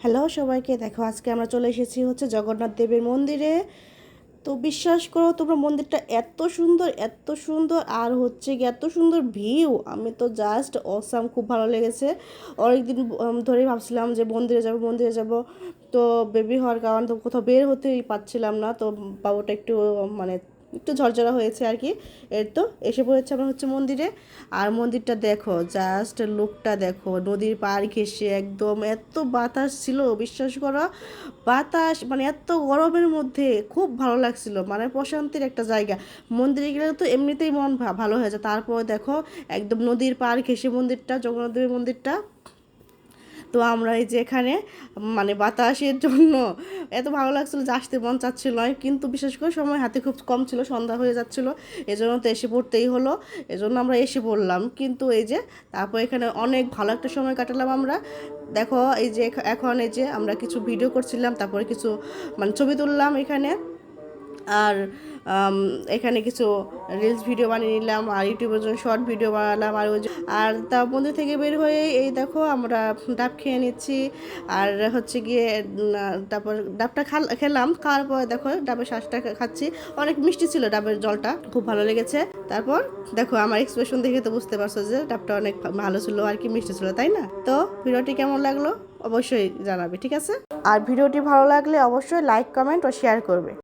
Hello সবাইকে, দেখো আজকে আমরা চলে এসেছি হচ্ছে জগন্নাথ দেবের মন্দিরে। তো বিশ্বাস করো তোমরা, মন্দিরটা এত সুন্দর এত সুন্দর, আর হচ্ছে কি এত সুন্দর ভিউ, আমি তো জাস্ট অসাম, খুব ভালো লেগেছে। অনেকদিন ধরেই ভাবছিলাম যে মন্দিরে যাব। তো বেবি হওয়ার কারণে তো কোথাও বের হতেই পারছিলাম না, তো বাবুটা একটু মানে একটু ঝরঝরা হয়েছে আর কি। এর তো এসে পড়েছে আমরা হচ্ছে মন্দিরে। আর মন্দিরটা দেখো, জাস্ট লুকটা দেখো, নদীর পাড় ঘেঁষে একদম, এত বাতাস ছিল বিশ্বাস করো। বাতাস মানে এত গরমের মধ্যে খুব ভালো লাগছিল, মানে প্রশান্তির একটা জায়গা। মন্দিরে গেলে তো এমনিতেই মন ভালো হয়ে যায়, তারপর দেখো একদম নদীর পাড় ঘেঁষে মন্দিরটা, জগন্নাথ দেবের মন্দিরটা। তো আমরা এই যে এখানে মানে বাতাসের জন্য এত ভালো লাগছিলো যে আসতে মন চাচ্ছিল না, কিন্তু বিশেষ করে সময় হাতে খুব কম ছিল, সন্ধ্যা হয়ে যাচ্ছিলো, এজন্য তো এসে পড়তেই হলো। এজন্য আমরা এসে পড়লাম, কিন্তু এই যে তারপর এখানে অনেক ভালো একটা সময় কাটালাম আমরা। দেখো এই যে এখন এই যে আমরা কিছু ভিডিও করছিলাম, তারপরে কিছু মানে ছবি তুললাম এখানে। আর এখানে কিছু রিলস ভিডিও বানিয়ে নিলাম, আর ইউটিউবের জন্য শর্ট ভিডিও বানালাম। আর ওই আর তার মধ্যে থেকে বের হয়ে এই দেখো আমরা ডাব খেয়ে নিচ্ছি। আর হচ্ছে গিয়ে তারপর ডাবটা খেলাম, খাওয়ার পরে দেখো ডাবের শ্বাসটা খাচ্ছি। অনেক মিষ্টি ছিল ডাবের জলটা, খুব ভালো লেগেছে। তারপর দেখো আমার এক্সপ্রেশন দেখে তো বুঝতে পারছো যে ডাবটা অনেক ভালো ছিল আর কি, মিষ্টি ছিল, তাই না? তো ভিডিওটি কেমন লাগলো অবশ্যই জানাবে, ঠিক আছে? আর ভিডিওটি ভালো লাগলে অবশ্যই লাইক, কমেন্ট ও শেয়ার করবে।